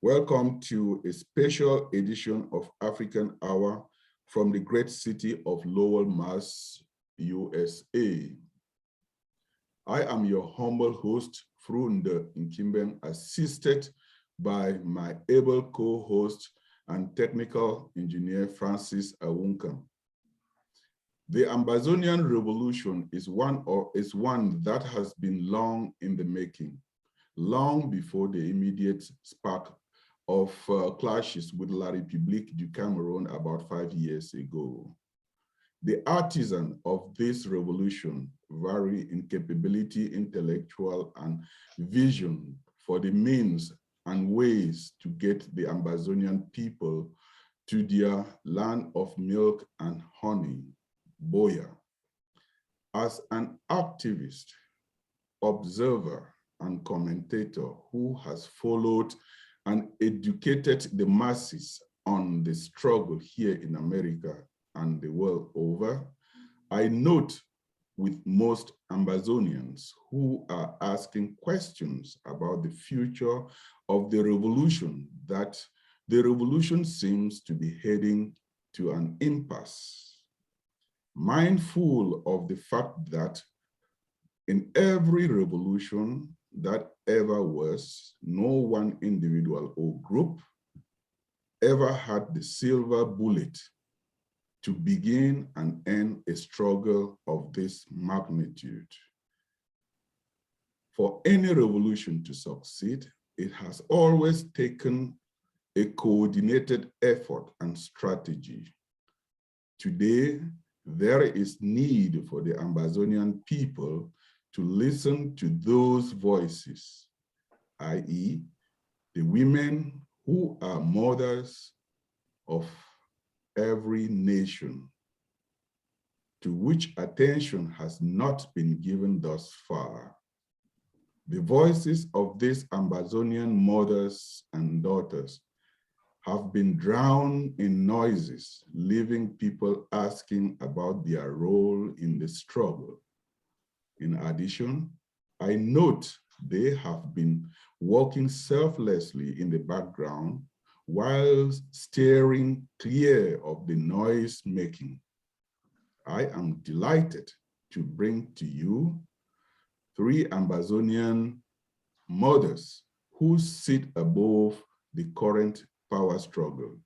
Welcome to a special edition of African Hour from the great city of Lowell, Mass, USA. I am your humble host, Frunde Nkimben, assisted by my able co-host and technical engineer, Francis Awunkam. The Ambazonian Revolution is one that has been long in the making, long before the immediate spark of clashes with La République du Cameroon about 5 years ago. The artisan of this revolution vary in capability, intellectual, and vision for the means and ways to get the Ambazonian people to their land of milk and honey, Boya. As an activist, observer, and commentator who has followed and educated the masses on the struggle here in America and the world over, I note with most Ambazonians who are asking questions about the future of the revolution that the revolution seems to be heading to an impasse. Mindful of the fact that in every revolution that ever was, no one individual or group ever had the silver bullet to begin and end a struggle of this magnitude. For any revolution to succeed, it has always taken a coordinated effort and strategy. Today, there is need for the Ambazonian people to listen to those voices, i.e., the women who are mothers of every nation, to which attention has not been given thus far. The voices of these Ambazonian mothers and daughters have been drowned in noises, leaving people asking about their role in the struggle. In addition, I note they have been working selflessly in the background while steering clear of the noise making. I am delighted to bring to you 3 Ambazonian mothers who sit above the current power struggle.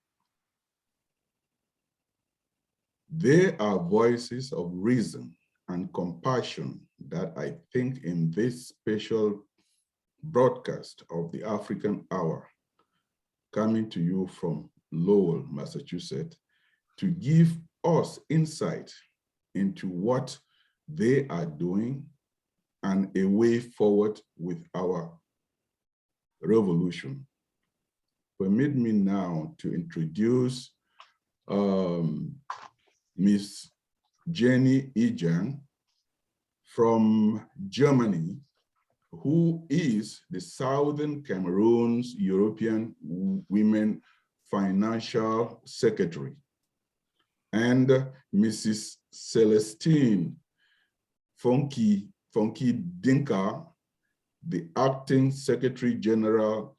They are voices of reason and compassion that I think in this special broadcast of the African Hour, coming to you from Lowell, Massachusetts, to give us insight into what they are doing and a way forward with our revolution. Permit me now to introduce Ms. Jenny Ijang from Germany, who is the Southern Cameroon's European Women Financial Secretary, and Mrs. Celestine Funky Dinka, the Acting Secretary General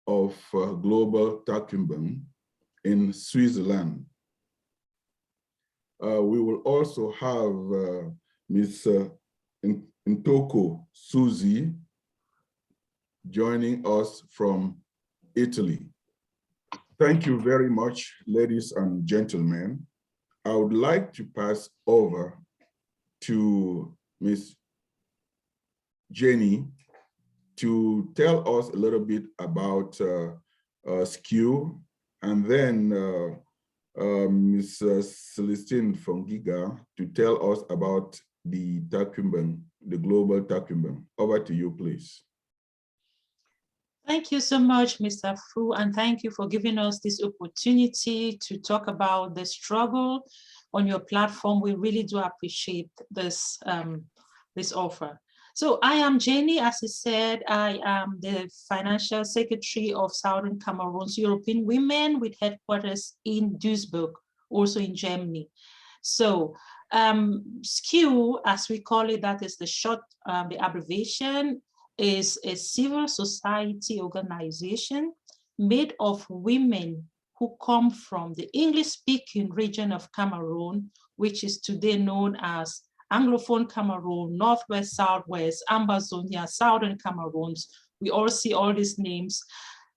of Global Takumbang in Switzerland. We will also have Ms. Ntoko Suzy joining us from Italy. Thank you very much, ladies and gentlemen. I would like to pass over to Ms. Jenny to tell us a little bit about SKU, and then Ms. Celestine Fongiga to tell us about the Takumbang, the global Takumbang. Over to you, please. Thank you so much, Mr. Fu, and thank you for giving us this opportunity to talk about the struggle on your platform. We really do appreciate this this offer. So I am Jenny, as I said, I am the Financial Secretary of Southern Cameroon's European Women with headquarters in Duisburg, also in Germany. So SKU, as we call it, that is the short, the abbreviation, is a civil society organization made of women who come from the English-speaking region of Cameroon, which is today known as Anglophone Cameroon, Northwest, Southwest, Ambazonian, Southern Cameroons. We all see all these names.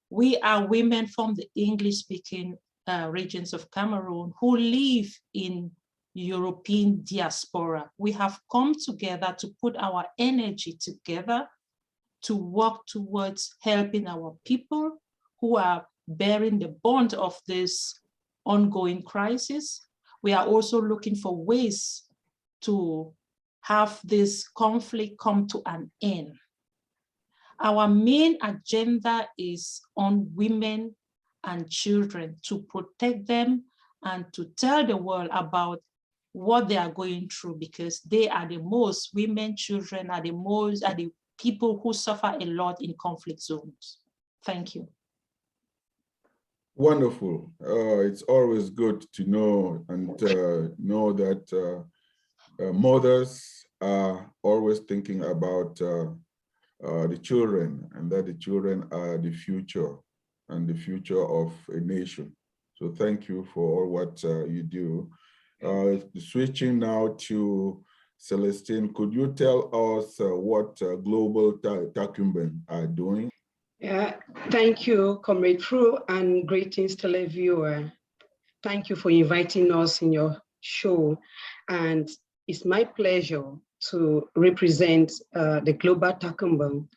We are women from the English-speaking regions of Cameroon who live in European diaspora. We have come together to put our energy together to work towards helping our people who are bearing the brunt of this ongoing crisis. We are also looking for ways to have this conflict come to an end. Our main agenda is on women and children, to protect them and to tell the world about what they are going through, because they are the most, women, children are the people who suffer a lot in conflict zones. Thank you. Wonderful. It's always good to know and know that mothers are always thinking about the children, and that the children are the future and the future of a nation. So thank you for all what you do. Switching now to Celestine, could you tell us what Global Takumben are doing? Yeah, thank you, Comrade Fru, and greetings to the viewer. Thank you for inviting us in your show. And it's my pleasure to represent the Global Takumben.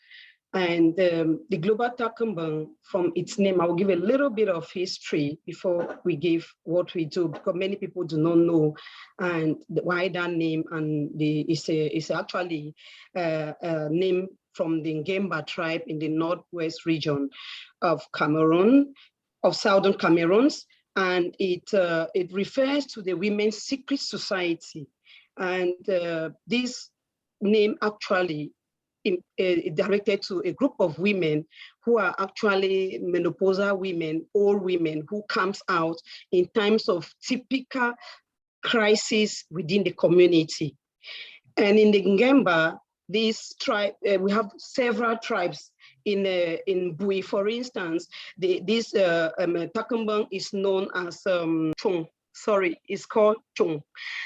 And the Global Takumben, from its name, I will give a little bit of history before we give what we do, because many people do not know and why that name, and it's actually a name from the Ngemba tribe in the northwest region of Cameroon, of southern Cameroons, and it refers to the Women's Secret Society. And this name actually directed to a group of women who are actually menopausal women, old women who comes out in times of typical crisis within the community. And in the Ngemba, this tribe, we have several tribes in Bui, for instance. This Takumben is known as Chung. Sorry, it's called Chung.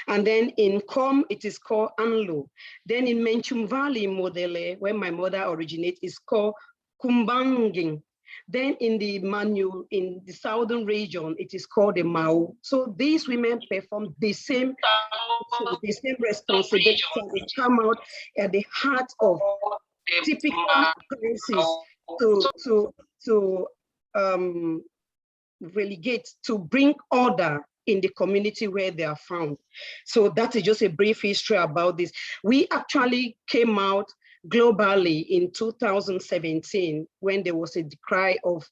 And then in Kom, it is called Anlo. Then in Menchum Valley, Modele, where my mother originates, is called Kumbanging. Then in the Manu, in the southern region, it is called the Mao. So these women perform the same responsibility. They come out at the heart of typical crisis to relegate, to bring order in the community where they are found. So that is just a brief history about this. We actually came out globally in 2017 when there was a cry of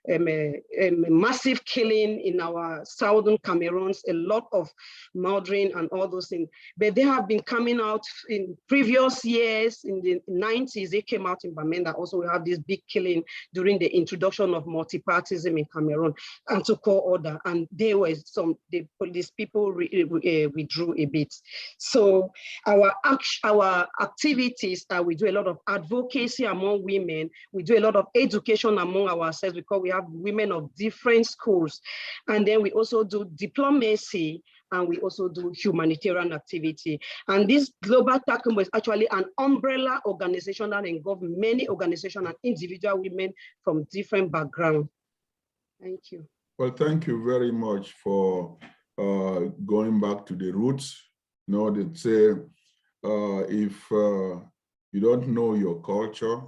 a massive killing in our southern Cameroons, a lot of murdering and all those things. But they have been coming out in previous years. In the 90s, they came out in Bamenda. Also, we have this big killing during the introduction of multipartism in Cameroon and to call order. And there was the police people withdrew a bit. So our activities are, we do a lot of advocacy among women. We do a lot of education among ourselves because we have women of different schools. And then we also do diplomacy, and we also do humanitarian activity. And this Global Takumben is actually an umbrella organization that involves many organizations and individual women from different backgrounds. Thank you. Well, thank you very much for going back to the roots. You know, they say, if you don't know your culture,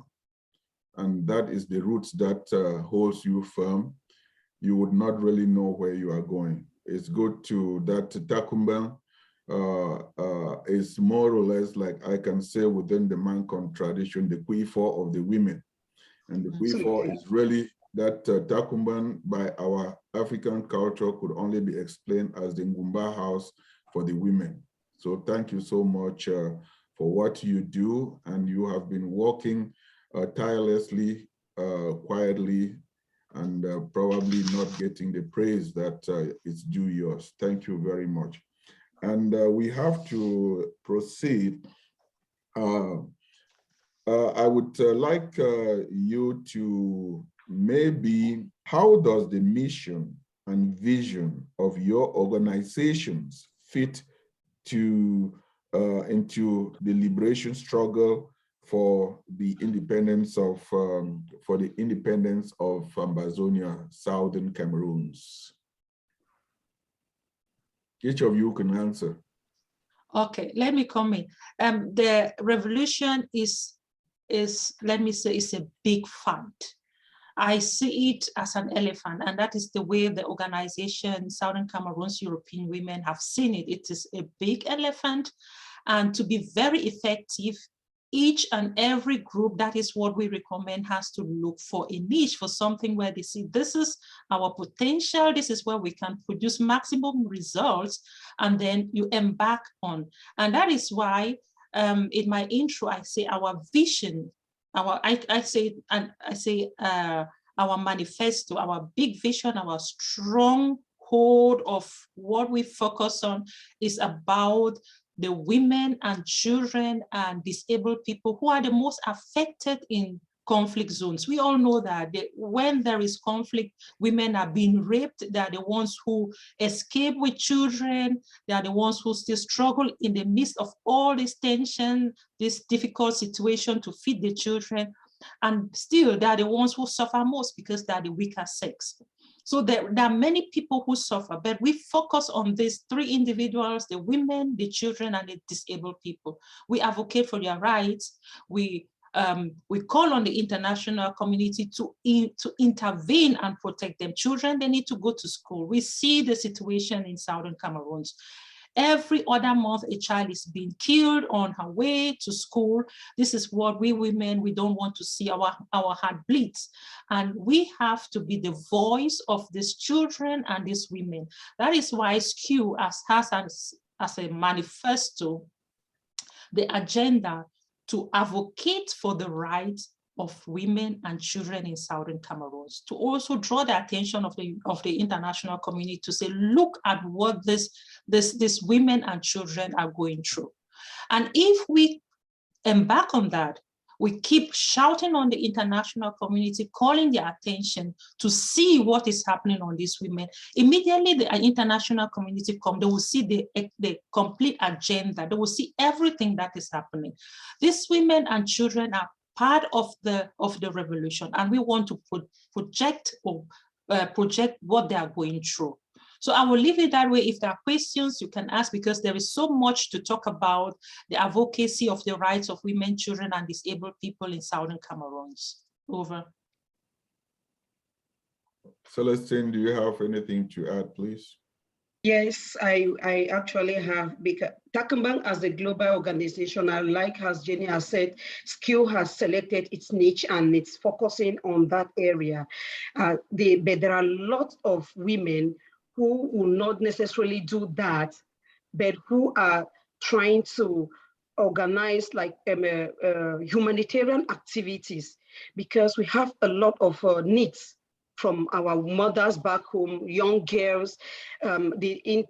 and that is the roots that holds you firm, you would not really know where you are going. It's good to that Takumben is more or less, like I can say, within the Mankon tradition, the Kwifo of the women. And the Kwifo is really that Takumben by our African culture could only be explained as the Ngumba house for the women. So thank you so much for what you do, and you have been working tirelessly, quietly, and probably not getting the praise that is due yours. Thank you very much. And we have to proceed. I would like you to maybe, how does the mission and vision of your organizations fit to into the liberation struggle for the independence of Ambazonia, Southern Cameroons? Each of you can answer. Okay, let me come in. The revolution is, let me say, is a big fund. I see it as an elephant, and that is the way the organization Southern Cameroon's European Women have seen it. It is a big elephant, and to be very effective, each and every group, that is what we recommend, has to look for a niche, for something where they see this is our potential, this is where we can produce maximum results, and then you embark on. And that is why in my intro, I say our vision, our manifesto, our big vision, our strong hold of what we focus on is about the women and children and disabled people who are the most affected in conflict zones. We all know that when there is conflict, women are being raped. They are the ones who escape with children. They are the ones who still struggle in the midst of all this tension, this difficult situation to feed the children. And still, they are the ones who suffer most because they are the weaker sex. So there are many people who suffer, but we focus on these three individuals: the women, the children, and the disabled people. We advocate for their rights. We call on the international community to intervene and protect them. Children, they need to go to school. We see the situation in Southern Cameroon. Every other month, a child is being killed on her way to school. This is what we women, we don't want to see. Our heart bleeds. And we have to be the voice of these children and these women. That is why SKU has as a manifesto the agenda to advocate for the rights of women and children in Southern Cameroon, to also draw the attention of the international community to say, look at what these women and children are going through. And if we embark on that, we keep shouting on the international community, calling their attention to see what is happening on these women. Immediately the international community come, they will see the complete agenda. They will see everything that is happening. These women and children are part of the revolution, and we want to project what they are going through. So I will leave it that way. If there are questions, you can ask, because there is so much to talk about the advocacy of the rights of women, children, and disabled people in Southern Cameroon. Over. Celestine, do you have anything to add, please? Yes, I actually have, because Takambang as a global organization, like as Jenny has said, SKU has selected its niche and it's focusing on that area. But there are lots of women who will not necessarily do that, but who are trying to organize like humanitarian activities, because we have a lot of needs from our mothers back home, young girls, the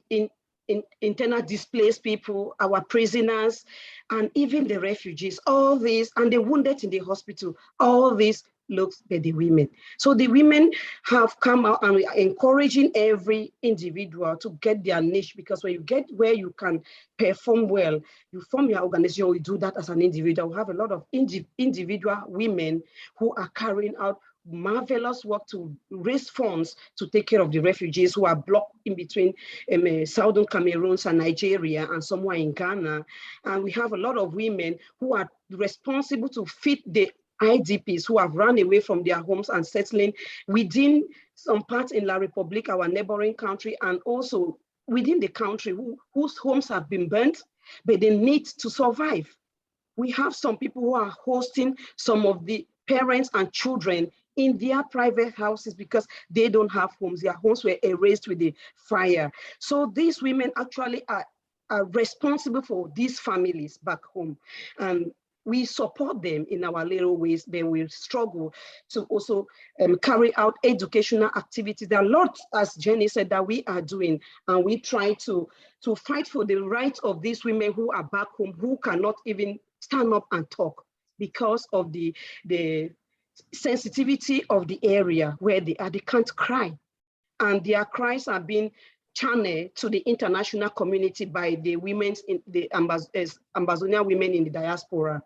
internal displaced people, our prisoners, and even the refugees, all these, and the wounded in the hospital, all these looks at the women. So the women have come out, and we are encouraging every individual to get their niche, because when you get where you can perform well, you form your organization, you do that as an individual. We have a lot of individual women who are carrying out marvelous work to raise funds to take care of the refugees who are blocked in between Southern Cameroon and Nigeria and somewhere in Ghana. And we have a lot of women who are responsible to feed the IDPs who have run away from their homes and settling within some parts in La Republique, our neighboring country, and also within the country whose homes have been burnt, but they need to survive. We have some people who are hosting some of the parents and children in their private houses because they don't have homes. Their homes were erased with the fire. So these women actually are are responsible for these families back home. And we support them in our little ways, but we struggle to also carry out educational activities. There are lots, as Jenny said, that we are doing, and we try to fight for the rights of these women who are back home, who cannot even stand up and talk because of the sensitivity of the area where they are. They can't cry, and their cries are being channeled to the international community by the women in the Ambazonian women in the diaspora.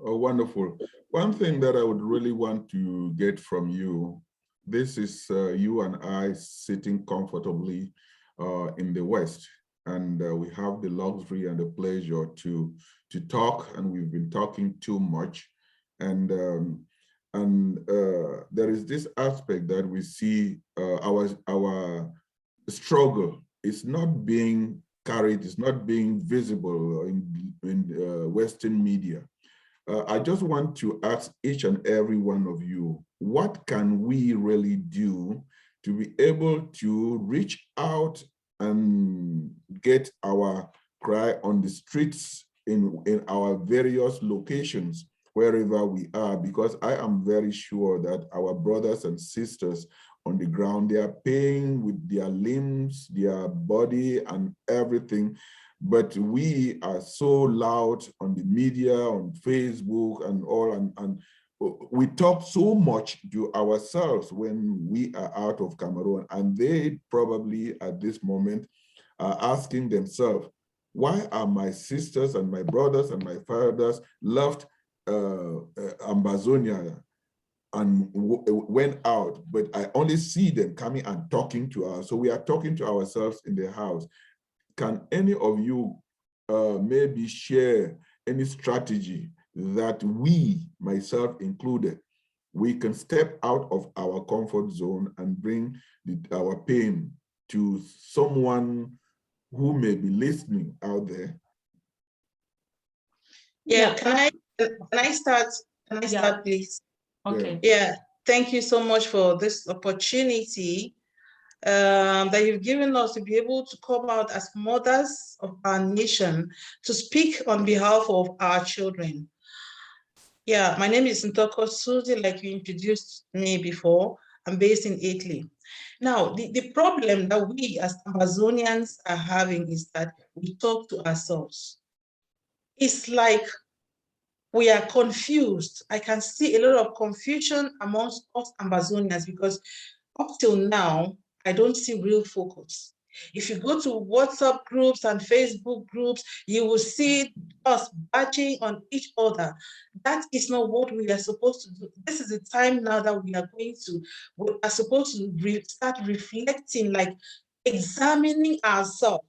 Oh, wonderful. One thing that I would really want to get from you, this is you and I sitting comfortably in the West, and we have the luxury and the pleasure to talk, and we've been talking too much. And there is this aspect that we see our struggle is not being carried, it's not being visible in Western media. I just want to ask each and every one of you, what can we really do to be able to reach out and get our cry on the streets in our various locations, wherever we are? Because I am very sure that our brothers and sisters on the ground, they are paying with their limbs, their body and everything. But we are so loud on the media, on Facebook and all, and we talk so much to ourselves when we are out of Cameroon, and they probably at this moment are asking themselves, why are my sisters and my brothers and my fathers left Ambazonia and went out, but I only see them coming and talking to us. So we are talking to ourselves in the house. Can any of you maybe share any strategy that we, myself included, we can step out of our comfort zone and bring our pain to someone who may be listening out there? Yeah, can I start? Can I start, please? Okay. Yeah, thank you so much for this opportunity that you've given us to be able to come out as mothers of our nation to speak on behalf of our children. Yeah, my name is Ntoko Suzy, like you introduced me before. I'm based in Italy. Now, the problem that we as Amazonians are having is that we talk to ourselves. It's like we are confused. I can see a lot of confusion amongst us Ambazonians because up till now, I don't see real focus. If you go to WhatsApp groups and Facebook groups, you will see us batching on each other. That is not what we are supposed to do. This is the time now that we are supposed to start reflecting, like examining ourselves,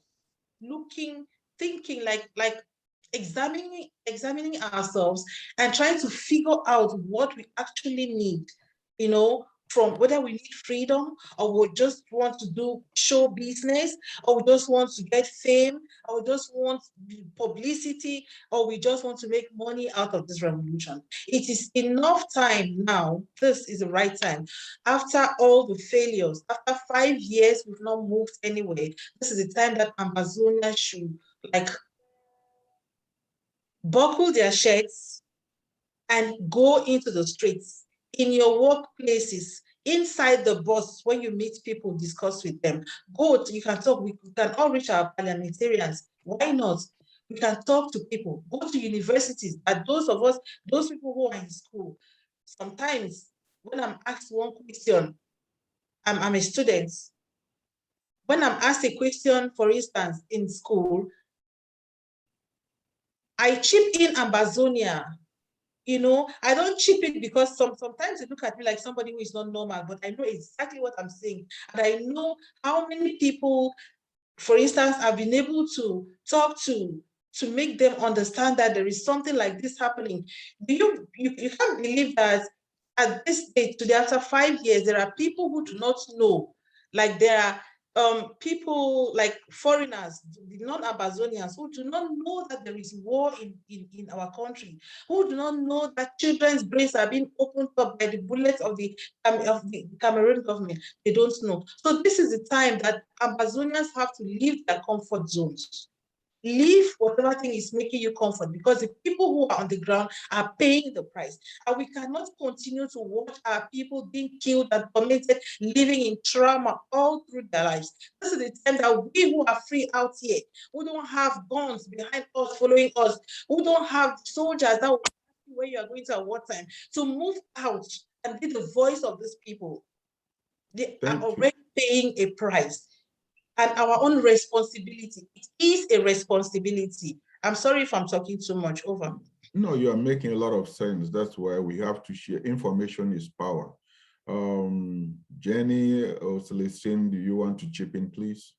thinking like examining ourselves and trying to figure out what we actually need, you know, from whether we need freedom or we just want to do show business or we just want to get fame or we just want publicity or we just want to make money out of this revolution. It is enough time now. This is the right time. After all the failures, after 5 years, we've not moved anywhere. This is the time that Amazonia should buckle their shirts and go into the streets, in your workplaces, inside the bus, when you meet people, discuss with them. You can talk, we can all reach our parliamentarians. Why not? We can talk to people, go to universities, and those people who are in school. Sometimes when I'm asked one question, I'm a student. When I'm asked a question, for instance, in school, I chip in Ambazonia. You know, I don't chip it because sometimes they look at me like somebody who is not normal, but I know exactly what I'm saying. And I know how many people, for instance, I've been able to talk to make them understand that there is something like this happening. You can't believe that at this stage, today, after 5 years, there are people who do not know. Like there are people like foreigners, the non-Ambazonians, who do not know that there is war in our country, who do not know that children's brains are being opened up by the bullets of the Cameroon government. They don't know. So this is the time that Ambazonians have to leave their comfort zones. Leave whatever thing is making you comfort, because the people who are on the ground are paying the price. And we cannot continue to watch our people being killed and tormented, living in trauma all through their lives. This is the time that we who are free out here, who don't have guns behind us, following us, who don't have soldiers that will ask you where you are going to at what time, to move out and be the voice of these people. They are already paying a price. And our own responsibility. It is a responsibility. I'm sorry if I'm talking too much. Over. No, you are making a lot of sense. That's why we have to share. Information is power. Jenny or Celestine, do you want to chip in, please?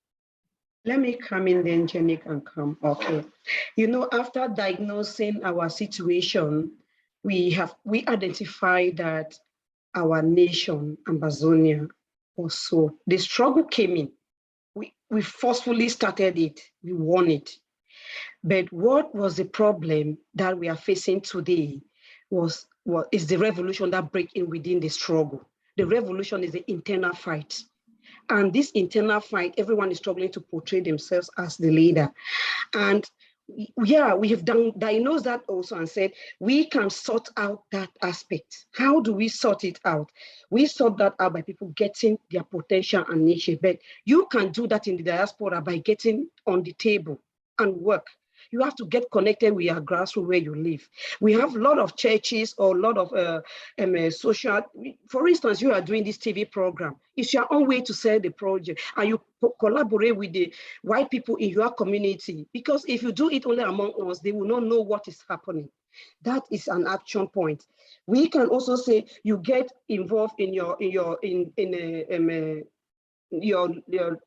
Let me come in, then Jenny can come. Okay. You know, after diagnosing our situation, we identified that our nation, Ambazonia, also, the struggle came in. We forcefully started it, we won it. But what was the problem that we are facing today is the revolution that breaks in within the struggle. The revolution is the internal fight. And this internal fight, everyone is struggling to portray themselves as the leader. And yeah, we have diagnosed that also and said, we can sort out that aspect. How do we sort it out? We sort that out by people getting their potential and niche. But you can do that in the diaspora by getting on the table and work. You have to get connected with your grassroots where you live. We have a lot of churches or a lot of social, for instance, you are doing this TV program. It's your own way to sell the project, and you collaborate with the white people in your community. Because if you do it only among us, they will not know what is happening. That is an action point. We can also say you get involved in your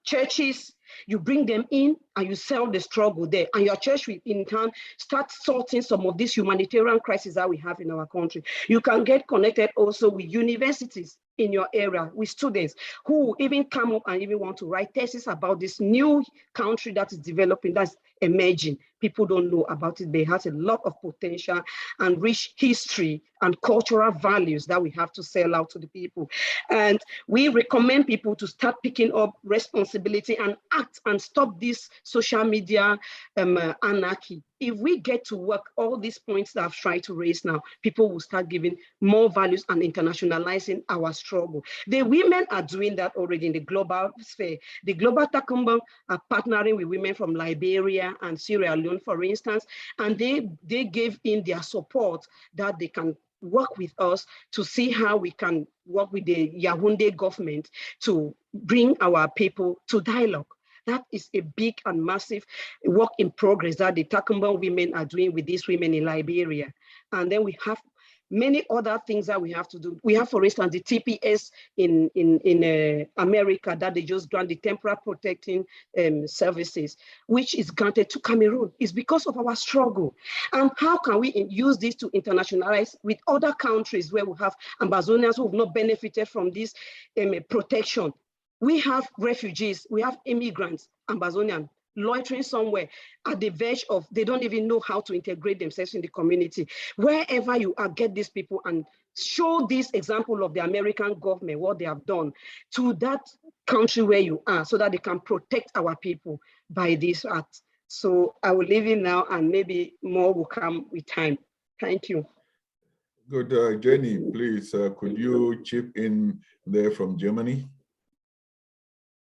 churches, you bring them in and you sell the struggle there. And your church will in turn start sorting some of these humanitarian crises that we have in our country. You can get connected also with universities in your area, with students who even come up and even want to write thesis about this new country that is developing, that's emerging. People don't know about it. They have a lot of potential and rich history and cultural values that we have to sell out to the people. And we recommend people to start picking up responsibility and act and stop this social media anarchy. If we get to work all these points that I've tried to raise now, people will start giving more values and internationalizing our struggle. The women are doing that already in the global sphere. The Global Takumba are partnering with women from Liberia and Sierra Leone, for instance, and they gave in their support that they can work with us to see how we can work with the Yaoundé government to bring our people to dialogue. That is a big and massive work in progress that the Takumba women are doing with these women in Liberia. And then we have many other things that we have to do. We have, for instance, the TPS in America that they just grant the temporary protecting services, which is granted to Cameroon. It's because of our struggle. And how can we use this to internationalize with other countries where we have Ambazonians who have not benefited from this protection? We have refugees, we have immigrants, Ambazonian, loitering somewhere at the verge of, they don't even know how to integrate themselves in the community. Wherever you are, get these people and show this example of the American government, what they have done to that country where you are, so that they can protect our people by this act. So I will leave it now and maybe more will come with time. Thank you. Good, Jenny, please, could you chip in there from Germany?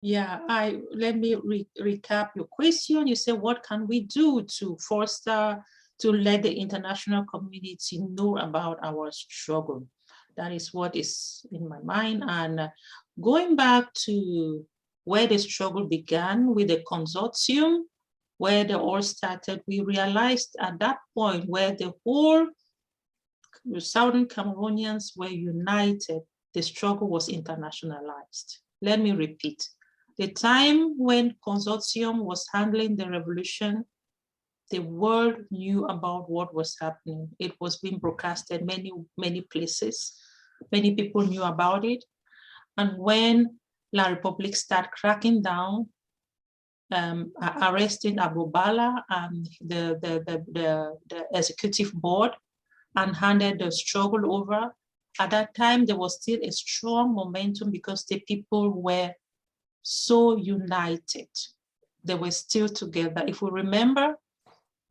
Yeah, let me recap your question. You said, what can we do to foster, to let the international community know about our struggle? That is what is in my mind. And going back to where the struggle began with the consortium, where they all started, we realized at that point where the whole Southern Cameroonians were united, the struggle was internationalized. Let me repeat. The time when consortium was handling the revolution, the world knew about what was happening. It was being broadcasted many places. Many people knew about it. And when La Republique started cracking down, arresting Abu Bala and the executive board, and handed the struggle over, at that time there was still a strong momentum because the people were so united. they were still together. If we remember,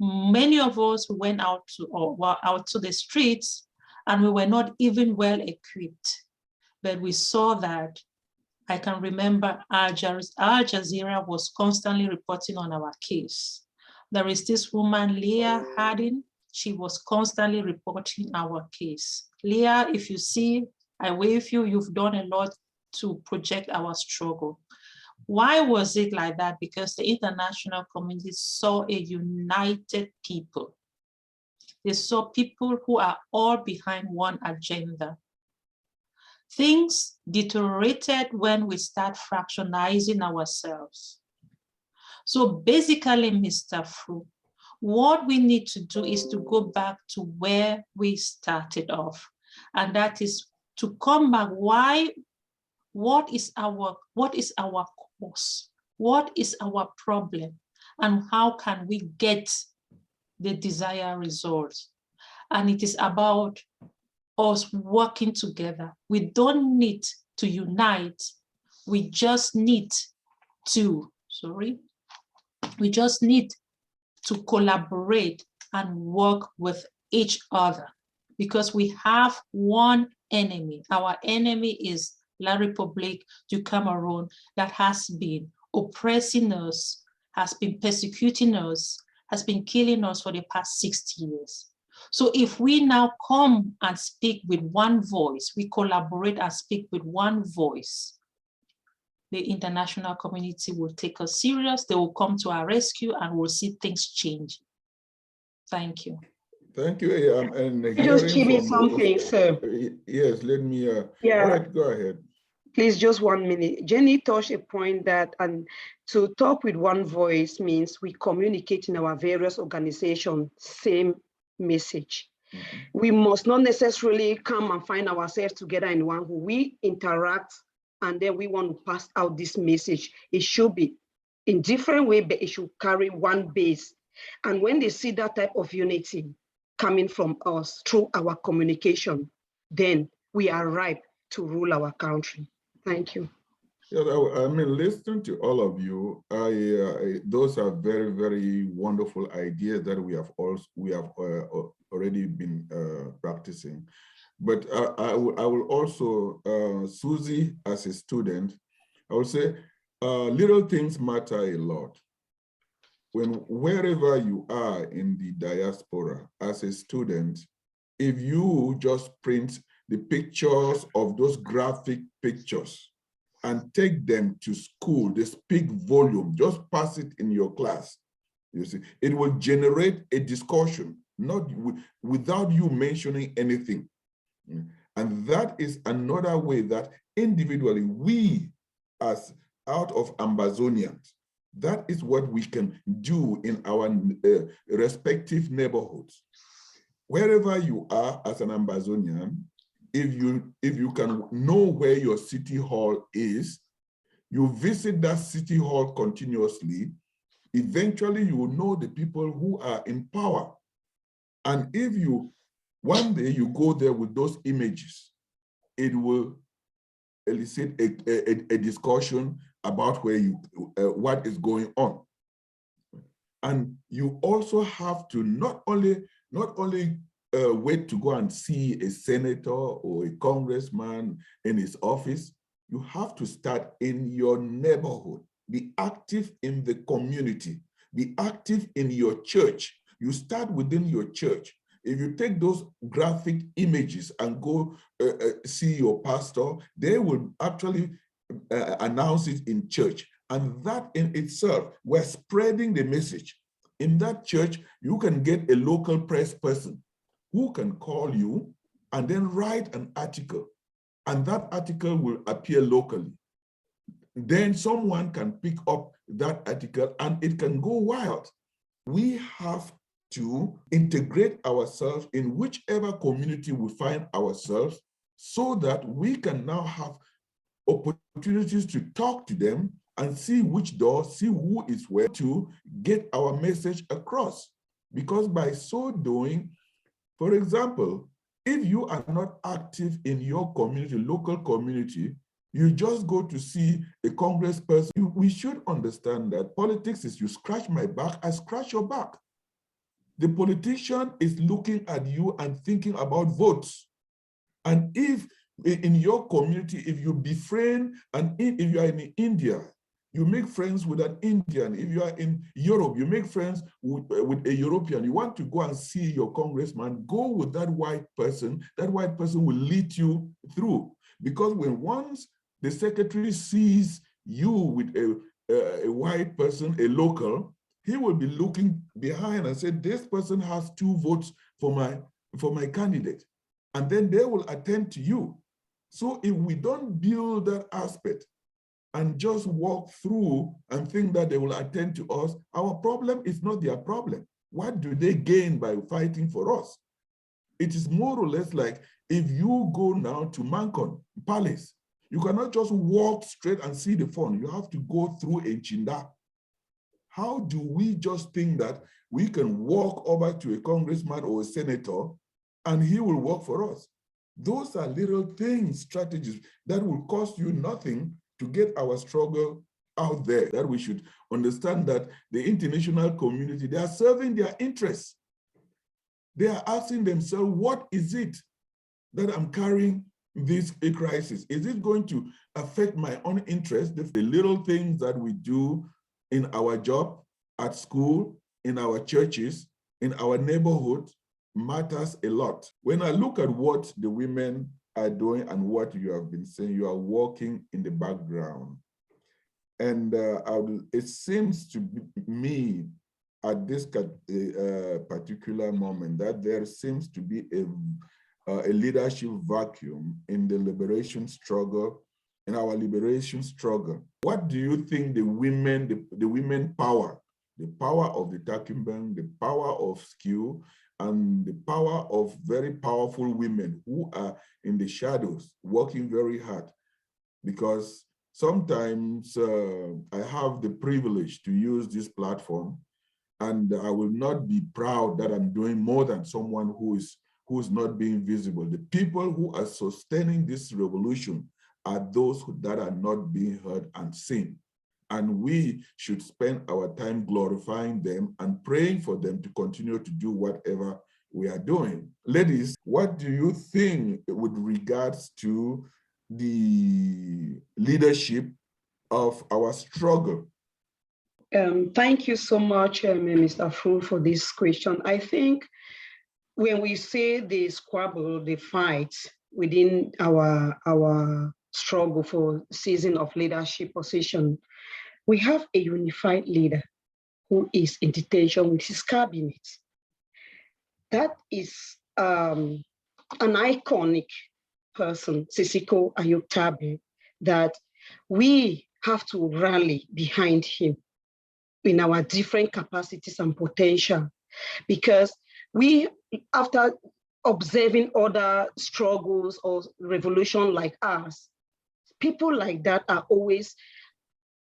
many of us went out to the streets and we were not even well equipped, but we saw that. I can remember Al Jazeera was constantly reporting on our case. There is this woman, Leah Harding. She was constantly reporting our case. Leah, if you see, I wave you, you've done a lot to project our struggle. Why was it like that? Because the international community saw a united people. They saw people who are all behind one agenda. Things deteriorated when we start fractionalizing ourselves. So basically, Mr. Fu, what we need to do is to go back to where we started off. And that is to come back. What is our cause? What is our problem? And how can we get the desired results? And it is about us working together. We don't need to unite. We just need to, we just need to collaborate and work with each other because we have one enemy. Our enemy is La République du Cameroon that has been oppressing us, has been persecuting us, has been killing us for the past 60 years. So if we now come and speak with one voice, we collaborate and speak with one voice, the international community will take us serious, they will come to our rescue and we'll see things change. Thank you. Thank you. And Just give me something, sir. Yes, let me, yeah. All right, go ahead. Please, just 1 minute. Jenny touched a point that, and to talk with one voice means we communicate in our various organizations, same message. Mm-hmm. We must not necessarily come and find ourselves together in one who we interact and then we want to pass out this message. It should be in different way, but it should carry one base. And when they see that type of unity coming from us through our communication, then we are ripe to rule our country. Thank you. Yeah, I mean, listening to all of you, those are very, very wonderful ideas that we have already been practicing. But I will also, Susie, as a student, I would say little things matter a lot. Wherever you are in the diaspora as a student, if you just print the pictures of those graphic pictures and take them to school, they speak volume, just pass it in your class. You see, it will generate a discussion, not without you mentioning anything. And that is another way that individually, we as out of Ambazonians, that is what we can do in our respective neighborhoods. Wherever you are as an Ambazonian, if you can know where your city hall is, you visit that city hall continuously, eventually you will know the people who are in power. And if one day you go there with those images, it will elicit a discussion about what is going on. And you also have to not only wait to go and see a senator or a congressman in his office, you have to start in your neighborhood. Be active in the community. Be active in your church. You start within your church. If you take those graphic images and go see your pastor, they will actually announce it in church. And that in itself, we're spreading the message. In that church, you can get a local press person who can call you and then write an article. And that article will appear locally. Then someone can pick up that article and it can go wild. We have to integrate ourselves in whichever community we find ourselves so that we can now have opportunities to talk to them and see which door, see who is where to get our message across. Because by so doing, for example, if you are not active in your community, local community, You just go to see a congressperson. We should understand that politics is you scratch my back, I scratch your back. The politician is looking at you and thinking about votes. And if in your community, if you befriend, and if you are in India, you make friends with an Indian. If you are in Europe, you make friends with a European. You want to go and see your congressman, go with that white person. That white person will lead you through. Because when once the secretary sees you with a white person, a local, he will be looking behind and say, this person has 2 votes for my candidate. And then they will attend to you. So if we don't build that aspect and just walk through and think that they will attend to us, our problem is not their problem. What do they gain by fighting for us? It is more or less like if you go now to Mancon Palace, you cannot just walk straight and see the phone. You have to go through a Chinda. How do we just think that we can walk over to a congressman or a senator and he will work for us? Those are little things, strategies that will cost you nothing to get our struggle out there. That we should understand that the international community, they are serving their interests. They are asking themselves, what is it that I'm carrying this crisis? Is it going to affect my own interest? The little things that we do in our job, at school, in our churches, in our neighborhood matters a lot. When I look at what the women are doing and what you have been saying, you are working in the background. And it seems to me at this particular moment that there seems to be a leadership vacuum in the liberation struggle, in our liberation struggle. What do you think the women power, the power of the Takimbang, the power of skill, and the power of very powerful women who are in the shadows working very hard? Because sometimes I have the privilege to use this platform, and I will not be proud that I'm doing more than someone who is not being visible. The people who are sustaining this revolution are those that are not being heard and seen. And we should spend our time glorifying them and praying for them to continue to do whatever we are doing. Ladies, what do you think with regards to the leadership of our struggle? Thank you so much, Mr. Fu, for this question. I think when we say the squabble, the fight within our struggle for season of leadership position, we have a unified leader who is in detention with his cabinet. That is an iconic person, Sisiko Ayoktabe, that we have to rally behind him in our different capacities and potential, because we, after observing other struggles or revolution like ours, people like that are always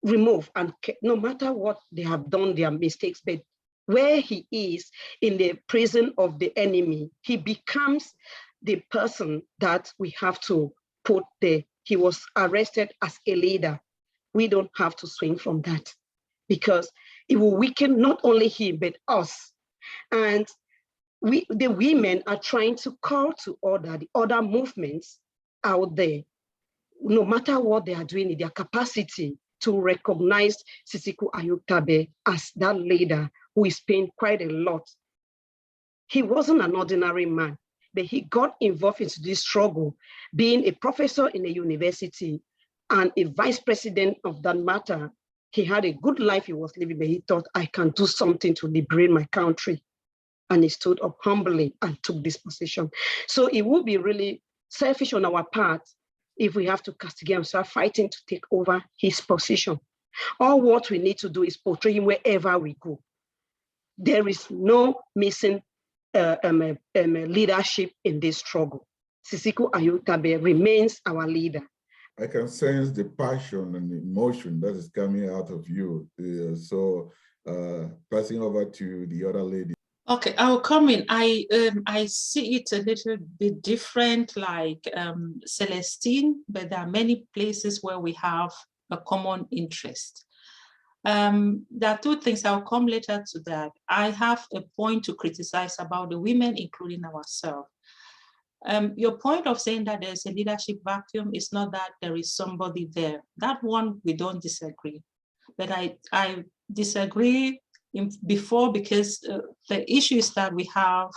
removed, and no matter what they have done, their mistakes, but where he is in the prison of the enemy, he becomes the person that we have to put there. He was arrested as a leader. We don't have to swing from that, because it will weaken not only him, but us. And the women are trying to call to order the other movements out there, no matter what they are doing in their capacity, to recognize Sisiko Ayoktabe as that leader who is paying quite a lot. He wasn't an ordinary man, but he got involved into this struggle, being a professor in a university and a vice president of that matter. He had a good life he was living, but he thought, I can do something to liberate my country. And he stood up humbly and took this position. So it would be really selfish on our part if we have to castigate and start fighting to take over his position. All what we need to do is portray him wherever we go. There is no missing leadership in this struggle. Sisiko Ayoktabe remains our leader. I can sense the passion and the emotion that is coming out of you. So passing over to the other lady. Okay, I'll come in. I see it a little bit different, like Celestine, but there are many places where we have a common interest. There are two things. I'll come later to that. I have a point to criticize about the women, including ourselves. Your point of saying that there's a leadership vacuum is not that there is somebody there. That one, we don't disagree. But I disagree before because the issue is that we are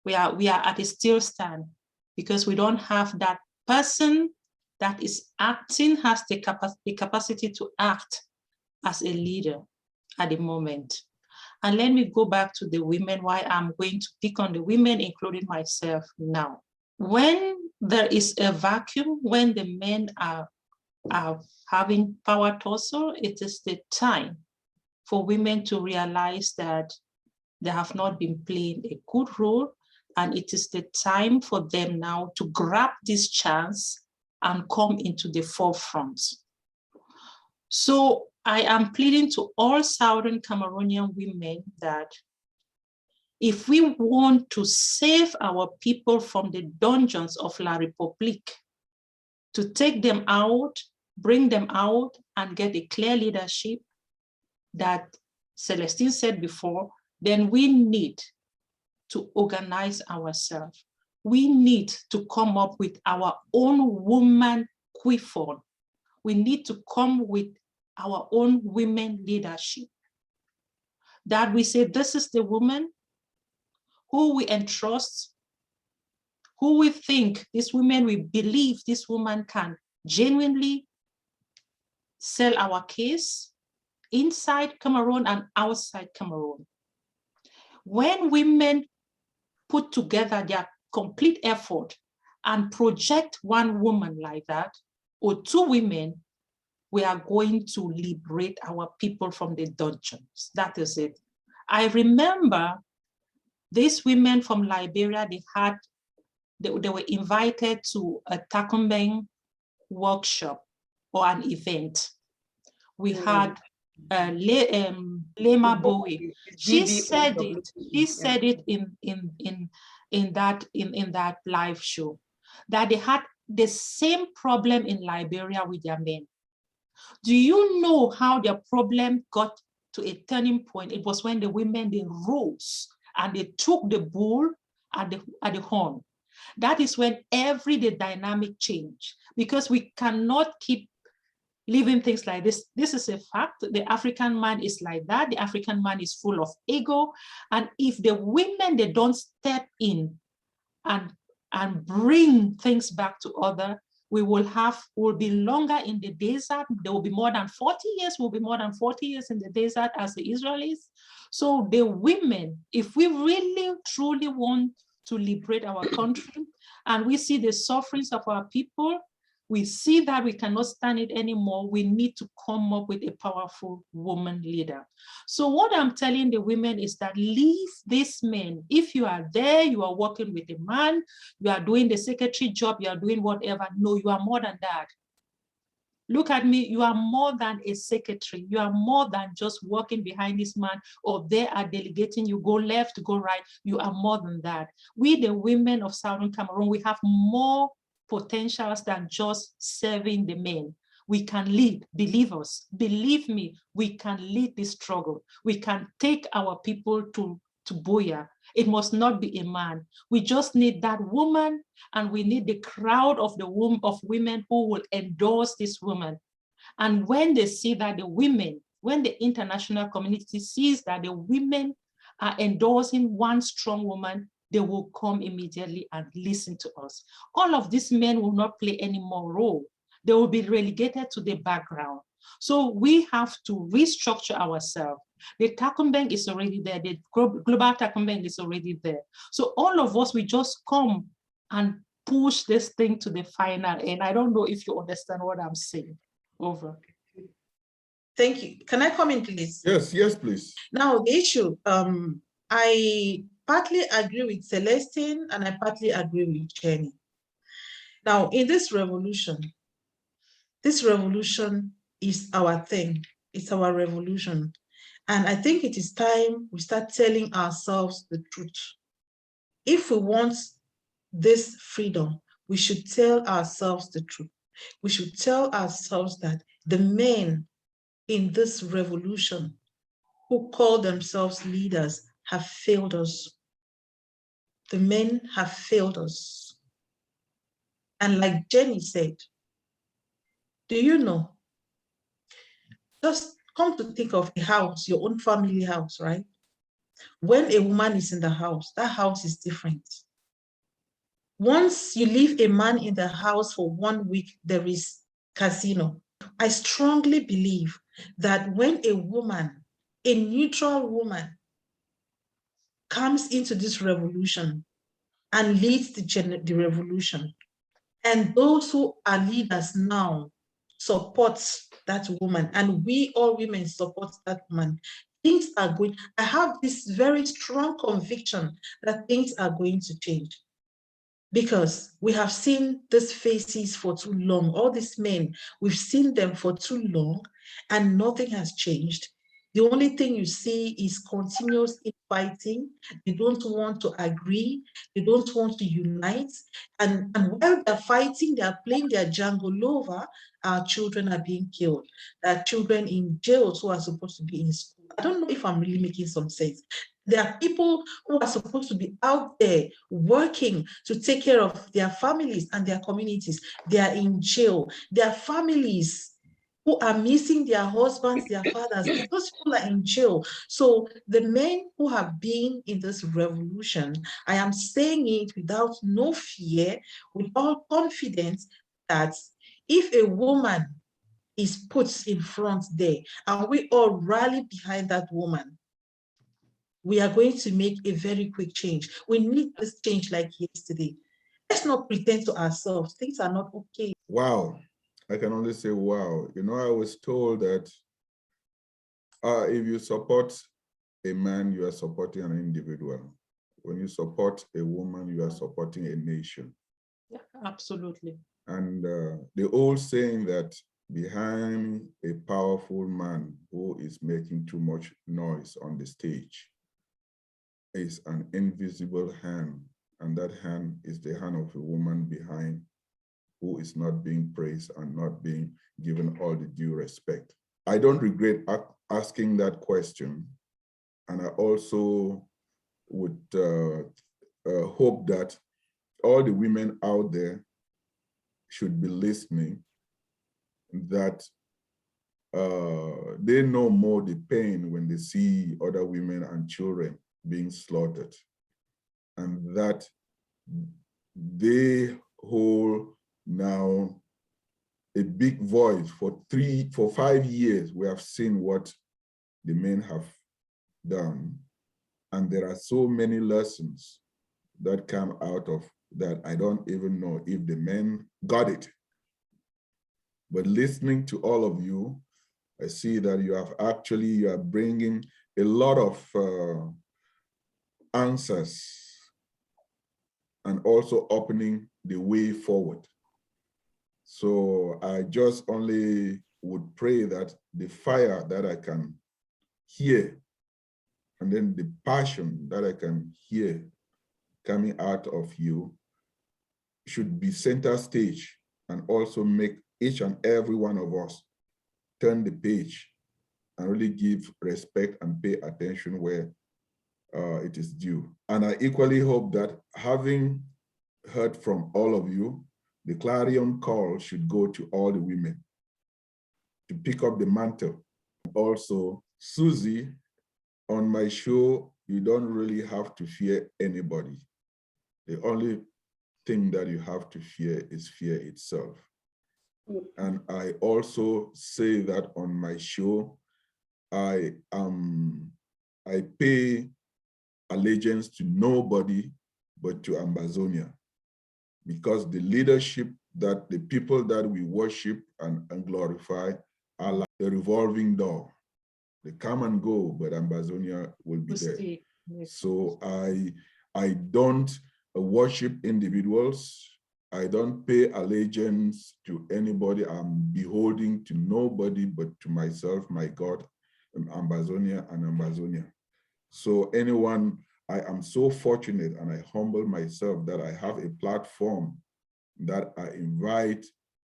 at a still stand because we don't have that person that is acting, has the capacity to act as a leader at the moment. And let me go back to the women, why I'm going to pick on the women, including myself now. When there is a vacuum, when the men are having power tussle, it is the time for women to realize that they have not been playing a good role, and it is the time for them now to grab this chance and come into the forefront. So I am pleading to all Southern Cameroonian women that if we want to save our people from the dungeons of La République, to take them out, bring them out and get a clear leadership that Celestine said before, then we need to organize ourselves. We need to come up with our own woman quiffon. We need to come with our own women leadership. That we say, this is the woman who we entrust, who we think, this woman, we believe this woman can genuinely sell our case inside Cameroon and outside Cameroon. When women put together their complete effort and project one woman like that, or two women, we are going to liberate our people from the dungeons. That is it. I remember these women from Liberia, they were invited to a Takumbeng workshop or an event. We had Lema Bowie. She said it. She said it in that live show that they had the same problem in Liberia with their men. Do you know how their problem got to a turning point? It was when the women, they rose and they took the bull at the horn. That is when the dynamic changed, because we cannot keep living things like this. This is a fact. The African man is like that. The African man is full of ego. And if the women, they don't step in and bring things back to order, we will be longer in the desert. There will be more than 40 years. We'll be more than 40 years in the desert as the Israelis. So the women, if we really, truly want to liberate our country, and we see the sufferings of our people, we see that we cannot stand it anymore, we need to come up with a powerful woman leader. So what I'm telling the women is that leave these men. If you are there, you are working with a man, you are doing the secretary job, you are doing whatever. No, you are more than that. Look at me, you are more than a secretary. You are more than just working behind this man, or they are delegating you, go left, go right. You are more than that. We, the women of Southern Cameroon, we have more potentials than just serving the men. We can lead, believe us, believe me, we can lead this struggle. We can take our people to Buea. It must not be a man. We just need that woman, and we need the crowd of women who will endorse this woman. And when they see that the women, when the international community sees that the women are endorsing one strong woman, they will come immediately and listen to us. All of these men will not play any more role. They will be relegated to the background. So we have to restructure ourselves. The Takumbeng is already there. The global Takumbeng is already there. So all of us, we just come and push this thing to the final end. I don't know if you understand what I'm saying. Over. Thank you. Can I come in, please? Yes, please. Now, the issue, I partly agree with Celestine and I partly agree with Jenny. Now, in this revolution is our thing. It's our revolution. And I think it is time we start telling ourselves the truth. If we want this freedom, we should tell ourselves the truth. We should tell ourselves that the men in this revolution who call themselves leaders have failed us. The men have failed us. And like Jenny said, do you know, just come to think of a house, your own family house, right? When a woman is in the house, that house is different. Once you leave a man in the house for 1 week, there is casino. I strongly believe that when a woman, a neutral woman, comes into this revolution and leads the revolution, and those who are leaders now support that woman, and we all women support that woman, things are going, I have this very strong conviction that things are going to change. Because we have seen these faces for too long. All these men, we've seen them for too long and nothing has changed. The only thing you see is continuous infighting. They don't want to agree. They don't want to unite. And while they're fighting, they're playing their jungle over. Our children are being killed. There are children in jails who are supposed to be in school. I don't know if I'm really making some sense. There are people who are supposed to be out there working to take care of their families and their communities. They are in jail. There are families who are missing their husbands, their fathers, because people are in jail. So the men who have been in this revolution, I am saying it without no fear, with all confidence, that if a woman is put in front there and we all rally behind that woman, we are going to make a very quick change. We need this change like yesterday. Let's not pretend to ourselves. Things are not okay. Wow. I can only say, wow. You know, I was told that if you support a man, you are supporting an individual. When you support a woman, you are supporting a nation. Yeah, absolutely. And the old saying that behind a powerful man who is making too much noise on the stage is an invisible hand, and that hand is the hand of a woman behind who is not being praised and not being given all the due respect. I don't regret asking that question, and I also would hope that all the women out there should be listening, that they know more the pain when they see other women and children being slaughtered, and that they hold now a big voice. For 5 years, we have seen what the men have done, and there are so many lessons that come out of that. I don't even know if the men got it. But listening to all of you, I see that you are bringing a lot of answers and also opening the way forward. So I just only would pray that the fire that I can hear, and then the passion that I can hear coming out of you, should be center stage, and also make each and every one of us turn the page and really give respect and pay attention where it is due. And I equally hope that, having heard from all of you, the clarion call should go to all the women to pick up the mantle. Also, Susie, on my show, you don't really have to fear anybody. The only thing that you have to fear is fear itself. And I also say that on my show, I pay allegiance to nobody but to Ambazonia, because the leadership, that the people that we worship and glorify, are like a revolving door. They come and go, but Ambazonia will be there. So I don't worship individuals. I don't pay allegiance to anybody. I'm beholding to nobody but to myself, my God, Ambazonia and Ambazonia. So anyone, I am so fortunate and I humble myself that I have a platform that I invite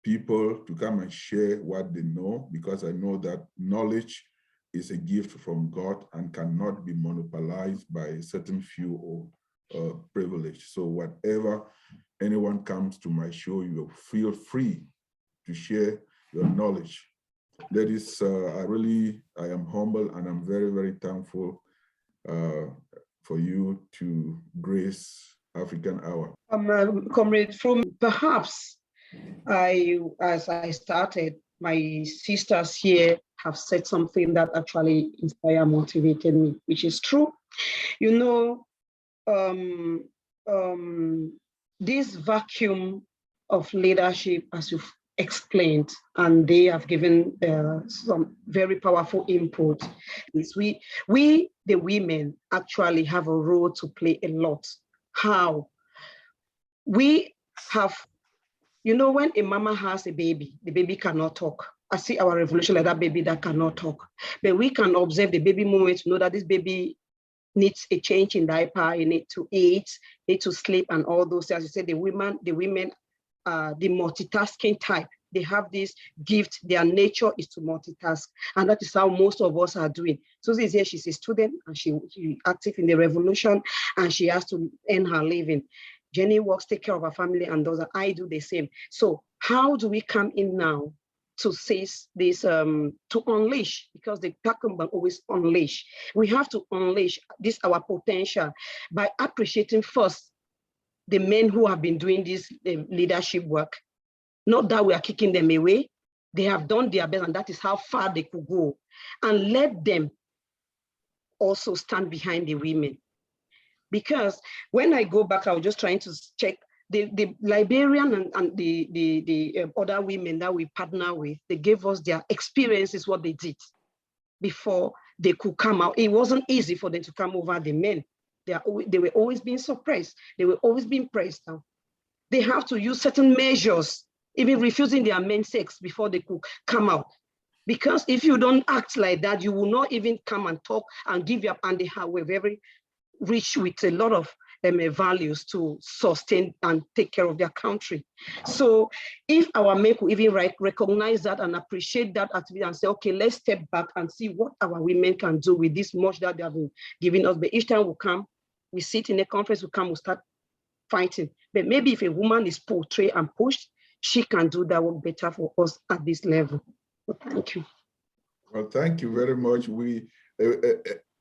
people to come and share what they know, because I know that knowledge is a gift from God and cannot be monopolized by a certain few or privilege. So whatever anyone comes to my show, you will feel free to share your knowledge. That is, I am humble and I'm very, very thankful for you to grace African Hour. Comrade From, perhaps as I started, my sisters here have said something that actually inspired, motivated me, which is true. You know, this vacuum of leadership, as you've explained, and they have given some very powerful input, is we, the women, actually have a role to play a lot. How? We have, you know, when a mama has a baby, the baby cannot talk. I see our revolution like that baby that cannot talk. But we can observe the baby moment to know that this baby needs a change in diaper, you need to eat, need to sleep, and all those. As you said, the women, the multitasking type. They have this gift, their nature is to multitask. And that is how most of us are doing. Susie is here, she's a student, and she's active in the revolution, and she has to earn her living. Jenny works, take care of her family, and those I do the same. So how do we come in now to say this, to unleash, because the Takumba always unleash. We have to unleash this, our potential, by appreciating first the men who have been doing this leadership work. Not that we are kicking them away. They have done their best, and that is how far they could go. And let them also stand behind the women. Because when I go back, I was just trying to check the Liberian and the other women that we partner with. They gave us their experiences, what they did before they could come out. It wasn't easy for them to come over the men. They were always being suppressed. They were always being pressed down. They have to use certain measures, even refusing their men's sex before they could come out. Because if you don't act like that, you will not even come and talk and give up. And they were very rich with a lot of values to sustain and take care of their country. So if our men could even recognize that and appreciate that activity and say, okay, let's step back and see what our women can do with this much that they have been giving us. But each time we come, we sit in a conference, we come, we start fighting. But maybe if a woman is portrayed and pushed, she can do that work better for us at this level. So thank you. Well, thank you very much.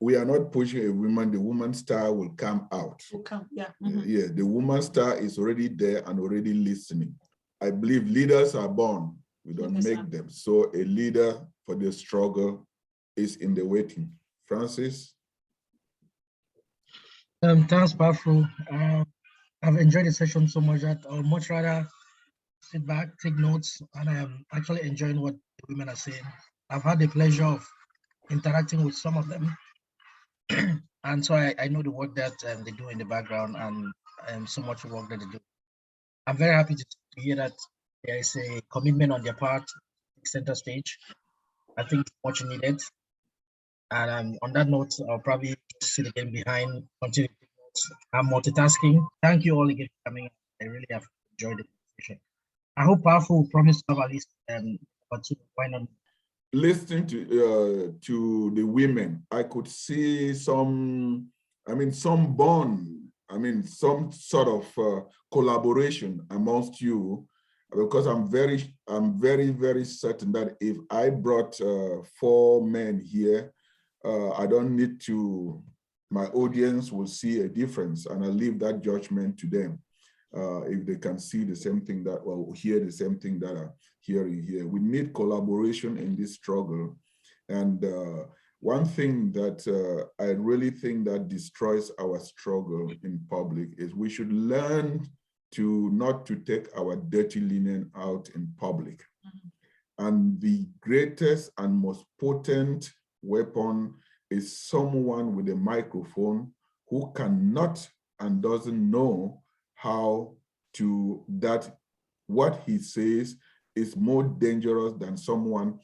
We are not pushing a woman. The woman star will come out. Will come, yeah. Yeah, the woman star is already there and already listening. I believe leaders are born. We don't make them. So a leader for the struggle is in the waiting. Francis? Thanks, Powerful. I've enjoyed the session so much that I would much rather sit back, take notes, and I am actually enjoying what the women are saying. I've had the pleasure of interacting with some of them. And so I know the work that they do in the background and so much work that they do. I'm very happy to hear that there is a commitment on their part, center stage. I think it's much needed. And on that note, I'll probably sit again behind, continue. I'm multitasking. Thank you all again for coming. I really have enjoyed the conversation. I hope Powerful will promise to have at least or two. Why not? Listening to the women, I could see some bond, some sort of collaboration amongst you, because I'm very, very certain that if I brought 4 men here, I don't need to, my audience will see a difference, and I leave that judgment to them. If they can see the same thing that, or hear the same thing that I'm hearing here. We need collaboration in this struggle. And one thing that I really think that destroys our struggle in public is we should learn to not to take our dirty linen out in public. And the greatest and most potent weapon is someone with a microphone who cannot and doesn't know how to, that what he says is more dangerous than someone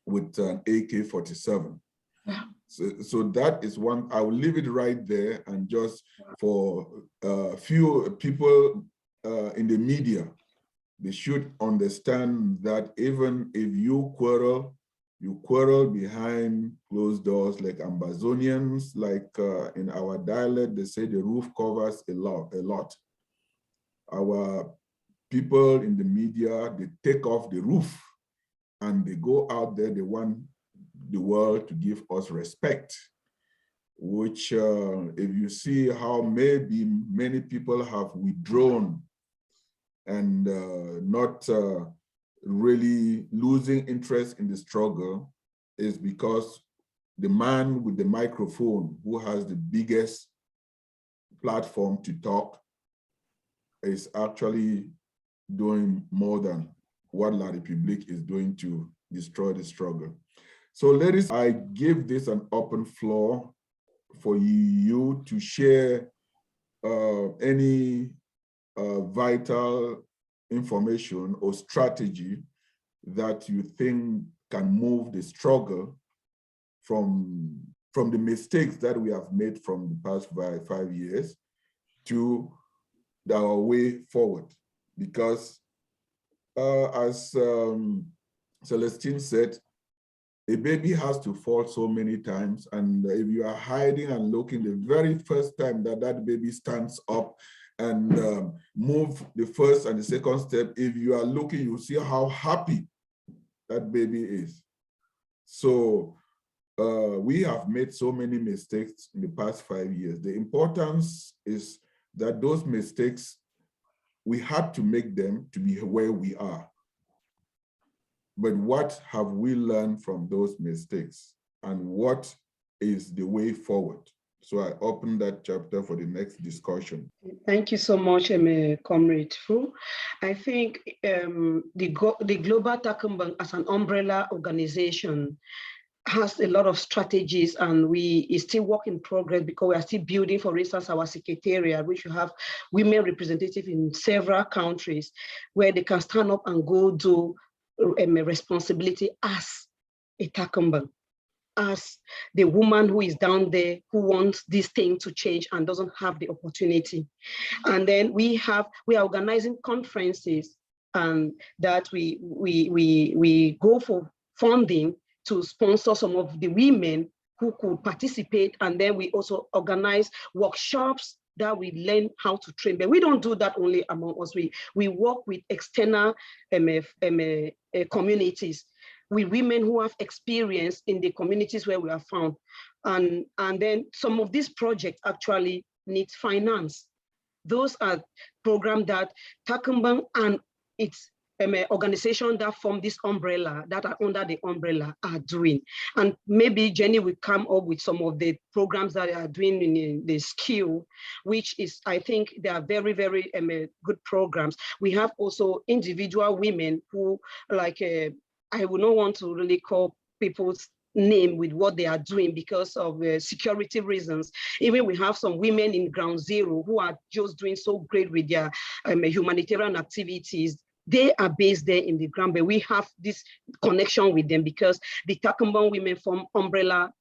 with an AK-47. So that is one. I will leave it right there, and just for a few people in the media, they should understand that even if you quarrel behind closed doors, like Ambazonians, like in our dialect, they say the roof covers a lot. Our people in the media, they take off the roof and they go out there, they want the world to give us respect, which if you see how maybe many people have withdrawn and not really losing interest in the struggle, is because the man with the microphone who has the biggest platform to talk is actually doing more than what La République is doing to destroy the struggle. So ladies, I give this an open floor for you to share any vital information or strategy that you think can move the struggle from the mistakes that we have made from the past 5 years to our way forward. Because as Celestine said, a baby has to fall so many times, and if you are hiding and looking, the very first time that that baby stands up and move the first and the second step, if you are looking, you see how happy that baby is. So we have made so many mistakes in the past 5 years. The importance is that those mistakes, we had to make them to be where we are. But what have we learned from those mistakes, and what is the way forward? So I open that chapter for the next discussion. Thank you so much, Comrade Fu. I think the Global Takumbang as an umbrella organization has a lot of strategies, and it's still work in progress because we are still building, for instance, our secretariat, which we have women representatives in several countries where they can stand up and go do responsibility as a Takumbang, as the woman who is down there who wants this thing to change and doesn't have the opportunity. And then we are organizing conferences, and that we go for funding to sponsor some of the women who could participate. And then we also organize workshops that we learn how to train. But we don't do that only among us. We work with external communities, with women who have experience in the communities where we are found. And then some of these projects actually need finance. Those are programs that Takumbang and its organization that form this umbrella, that are under the umbrella, are doing. And maybe Jenny will come up with some of the programs that they are doing in the skill, which is, I think they are very, very good programs. We have also individual women who, like, I would not want to really call people's name with what they are doing because of security reasons. Even we have some women in Ground Zero who are just doing so great with their humanitarian activities. They are based there in the ground, but we have this connection with them because the Takumbang Women Form umbrella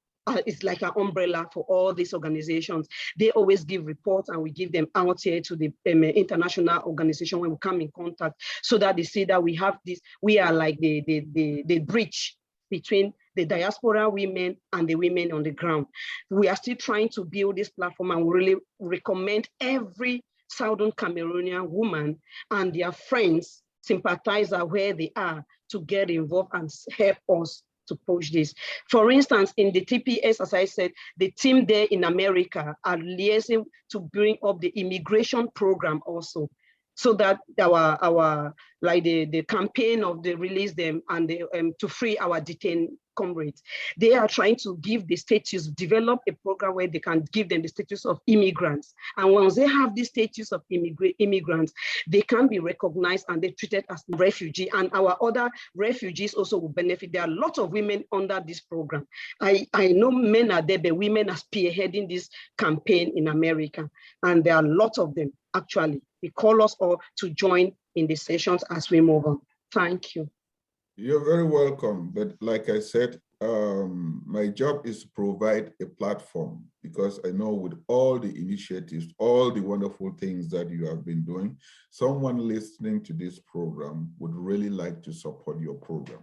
is like an umbrella for all these organizations. They always give reports, and we give them out here to the international organization when we come in contact, so that they see that we have this, we are like the bridge between the diaspora women and the women on the ground. We are still trying to build this platform, and we really recommend every Southern Cameroonian woman and their friends, sympathizer where they are, to get involved and help us to push this. For instance, in the TPS, as I said, the team there in America are liaising to bring up the immigration program also, so that our like the campaign of the release them and to free our detained comrades. They are trying to give the status, develop a program where they can give them the status of immigrants. And once they have the status of immigrants, they can be recognized and they're treated as refugee. And our other refugees also will benefit. There are a lot of women under this program. I know men are there, but women are spearheading this campaign in America. And there are a lot of them, actually. They call us all to join in the sessions as we move on. Thank you. You're very welcome. But like I said, my job is to provide a platform, because I know with all the initiatives, all the wonderful things that you have been doing, someone listening to this program would really like to support your program.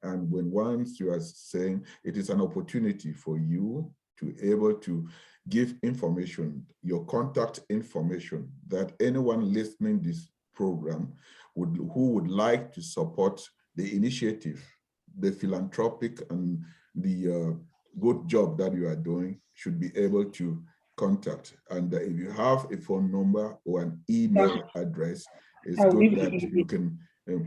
And once you are saying it is an opportunity for you to able to give information, your contact information, that anyone listening this program who would like to support the initiative, the philanthropic and the good job that you are doing, should be able to contact. And if you have a phone number or an email address, it's good that you can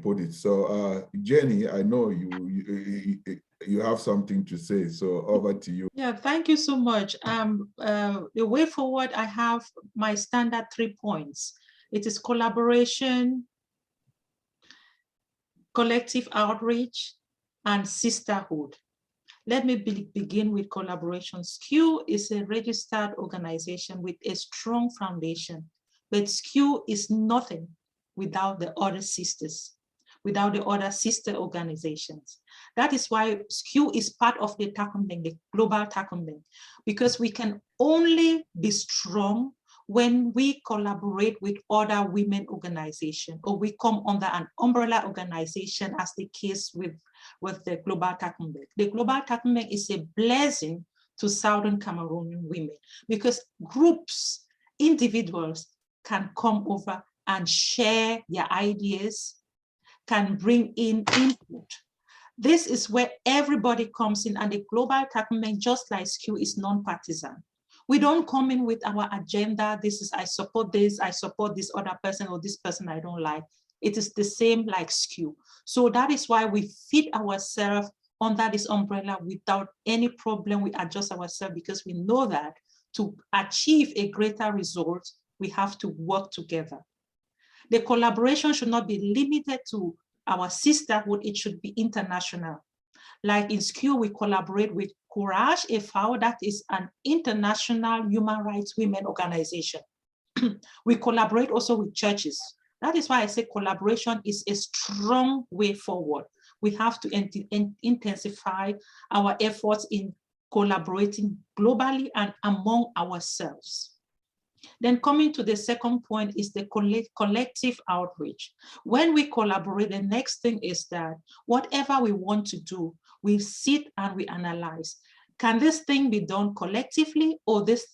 put it. So Jenny, I know you have something to say, so over to you. Yeah, thank you so much. The way forward, I have my standard 3 points. It is collaboration, collective outreach, and sisterhood. Let me begin with collaboration. SKU is a registered organization with a strong foundation, but SKU is nothing without the other sisters, without the other sister organizations. That is why SKU is part of the Takumbeng, the global Takumbeng, because we can only be strong when we collaborate with other women organizations, or we come under an umbrella organization, as the case with the Global Takumbeng. The Global Takumbeng is a blessing to Southern Cameroonian women, because groups, individuals can come over and share their ideas, can bring in input. This is where everybody comes in, and the Global Takumbeng, just like SKU, is non-partisan. We don't come in with our agenda. This is, I support this other person, or this person I don't like. It is the same like SKU. So that is why we fit ourselves under this umbrella without any problem. We adjust ourselves, because we know that to achieve a greater result, we have to work together. The collaboration should not be limited to our sisterhood, it should be international. Like in SKU, we collaborate with Courage, a FAO, that is an international human rights women organization. We collaborate also with churches. That is why I say collaboration is a strong way forward. We have to intensify our efforts in collaborating globally and among ourselves. Then coming to the second point is the collective outreach. When we collaborate, the next thing is that whatever we want to do, we sit and we analyze. Can this thing be done collectively, or this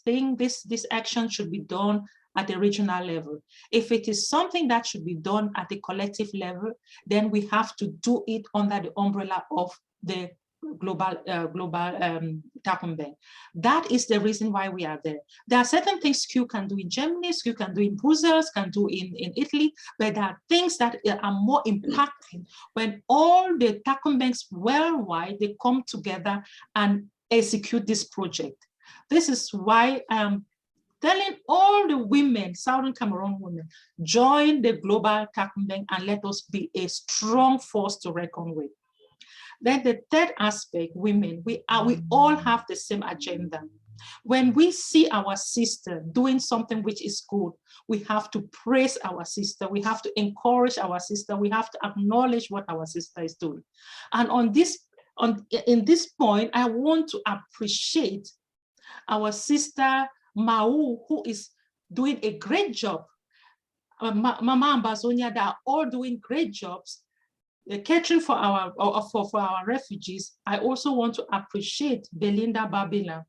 action should be done at the regional level? If it is something that should be done at the collective level, then we have to do it under the umbrella of the global Takumbeng. That is the reason why we are there. There are certain things SKU can do in Germany, SKU can do in Brussels, can do in Italy, but there are things that are more impactful when all the Takumbengs worldwide, they come together and execute this project. This is why I'm telling all the women, Southern Cameroon women, join the global Takumbeng and let us be a strong force to reckon with. Then the third aspect, women, we all have the same agenda. When we see our sister doing something which is good, we have to praise our sister. We have to encourage our sister. We have to acknowledge what our sister is doing. And in this point, I want to appreciate our sister Mau, who is doing a great job. Mama Ambazonian, they are all doing great jobs. Catering for our refugees. I also want to appreciate Belinda Babila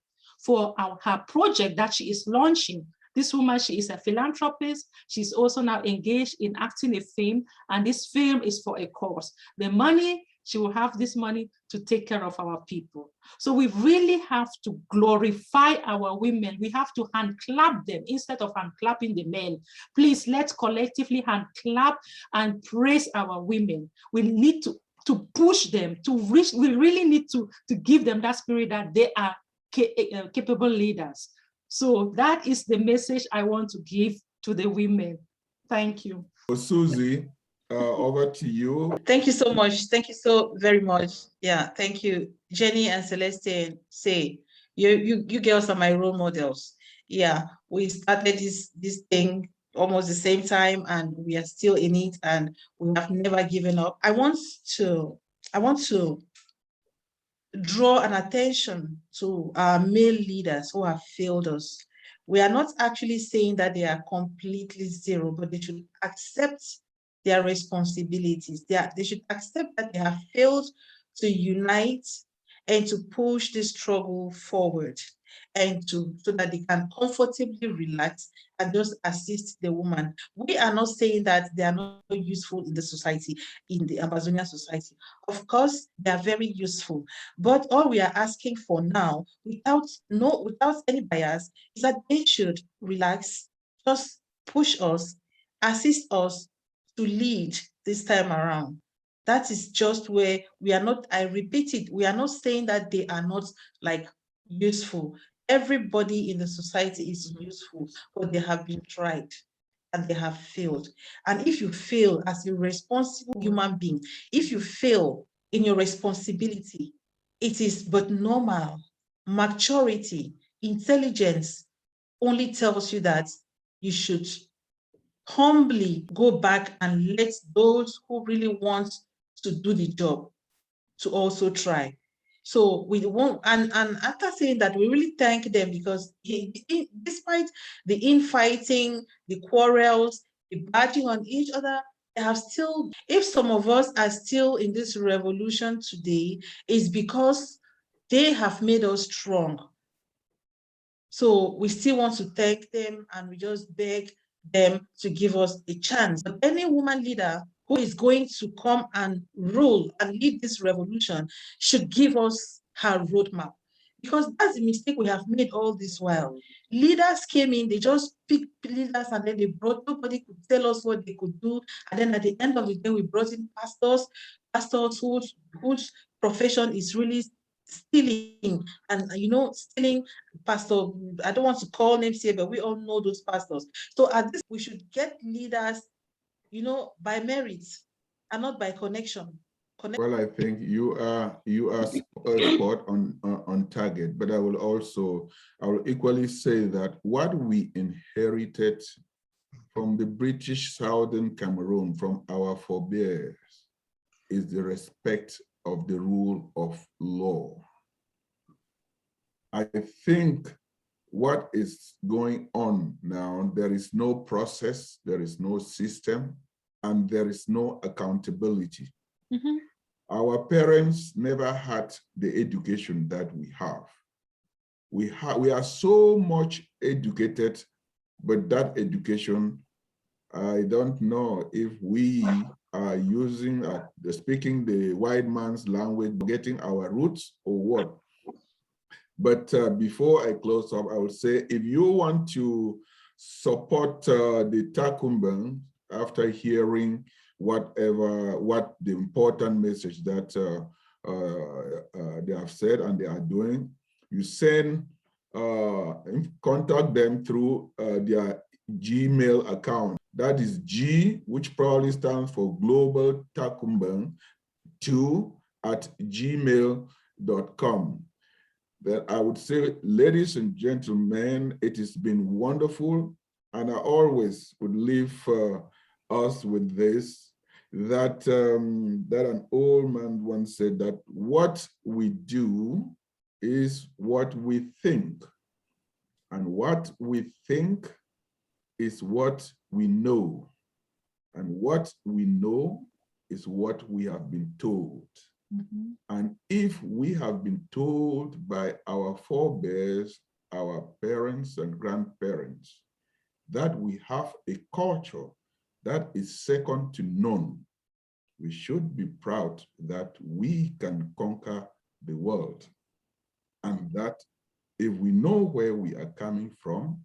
for her project that she is launching. This woman, she is a philanthropist. She's also now engaged in acting a film, and this film is for a cause. The money, she will have this money to take care of our people. So we really have to glorify our women. We have to hand clap them instead of hand clapping the men. Please, let's collectively hand clap and praise our women. We need to push them to reach. We really need to give them that spirit that they are capable leaders. So that is the message I want to give to the women. Thank you. Susie, over to you. Thank you so much. Thank you so very much. Yeah, thank you. Jenny and Celestine, say, you girls are my role models. Yeah, we started this thing almost the same time, and we are still in it, and we have never given up. I want to draw an attention to our male leaders who have failed us. We are not actually saying that they are completely zero, but they should accept their responsibilities. They should accept that they have failed to unite and to push this struggle forward, and so that they can comfortably relax and just assist the woman. We are not saying that they are not useful in the society, in the Ambazonian society. Of course, they are very useful. But all we are asking for now, without any bias, is that they should relax, just push us, assist us to lead this time around. That is just where we are not, I repeat it, we are not saying that they are not like useful. Everybody in the society is useful, but they have been tried and they have failed. And if you fail as a responsible human being, if you fail in your responsibility, it is but normal. Maturity, intelligence only tells you that you should humbly go back and let those who really want to do the job to also try. So we won't, and after saying that, we really thank them, because despite the infighting, the quarrels, the batting on each other, they have still, if some of us are still in this revolution today, is because they have made us strong. So we still want to thank them, and we just beg them to give us a chance. But any woman leader who is going to come and rule and lead this revolution should give us her roadmap, because that's the mistake we have made all this while. Leaders came in, they just picked leaders, and then they brought, nobody could tell us what they could do. And then at the end of the day, we brought in pastors whose profession is really stealing, and stealing. Pastor, I don't want to call names here, but we all know those pastors. So at this, we should get leaders, by merit and not by connection. Well, I think you are spot on target, but I will equally say that what we inherited from the British Southern Cameroon, from our forebears, is the respect of the rule of law. I think what is going on now, there is no process, there is no system, and there is no accountability. Mm-hmm. Our parents never had the education that we have. We are so much educated, but that education, I don't know if we are using, speaking the white man's language, getting our roots or what. But before I close up, I would say, if you want to support the Takumbang after hearing what the important message that they have said and they are doing, you contact them through their Gmail account. That is G, which probably stands for Global Takumbang 2@gmail.com. That I would say, ladies and gentlemen, it has been wonderful. And I always would leave us with this, that an old man once said that what we do is what we think. And what we think is what we know. And what we know is what we have been told. Mm-hmm. And if we have been told by our forebears, our parents and grandparents, that we have a culture that is second to none, we should be proud that we can conquer the world. And that if we know where we are coming from,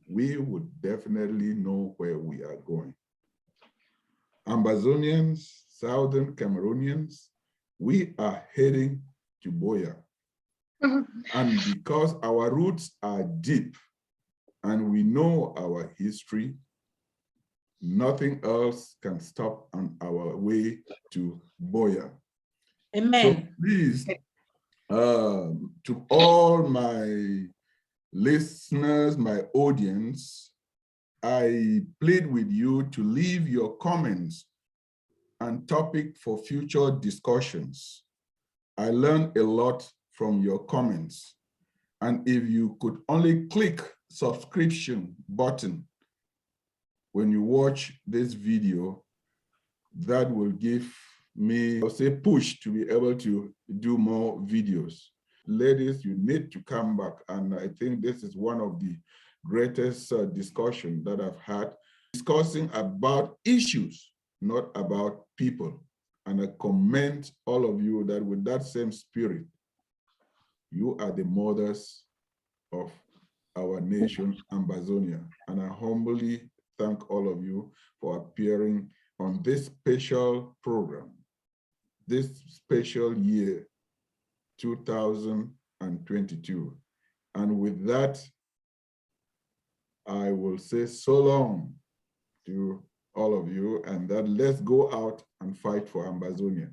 we would definitely know where we are going. Ambazonians, Southern Cameroonians, we are heading to Buea. And because our roots are deep and we know our history, nothing else can stop on our way to Buea. Amen. So please, to all my listeners, my audience, I plead with you to leave your comments and topic for future discussions. I learned a lot from your comments. And if you could only click subscription button when you watch this video, that will give me, I'll say, push to be able to do more videos. Ladies, you need to come back. And I think this is one of the greatest discussion that I've had, discussing about issues, not about people. And I commend all of you that with that same spirit, you are the mothers of our nation, Ambazonia. And I humbly thank all of you for appearing on this special program, this special year, 2022. And with that, I will say so long to all of you, and that let's go out and fight for Ambazonia.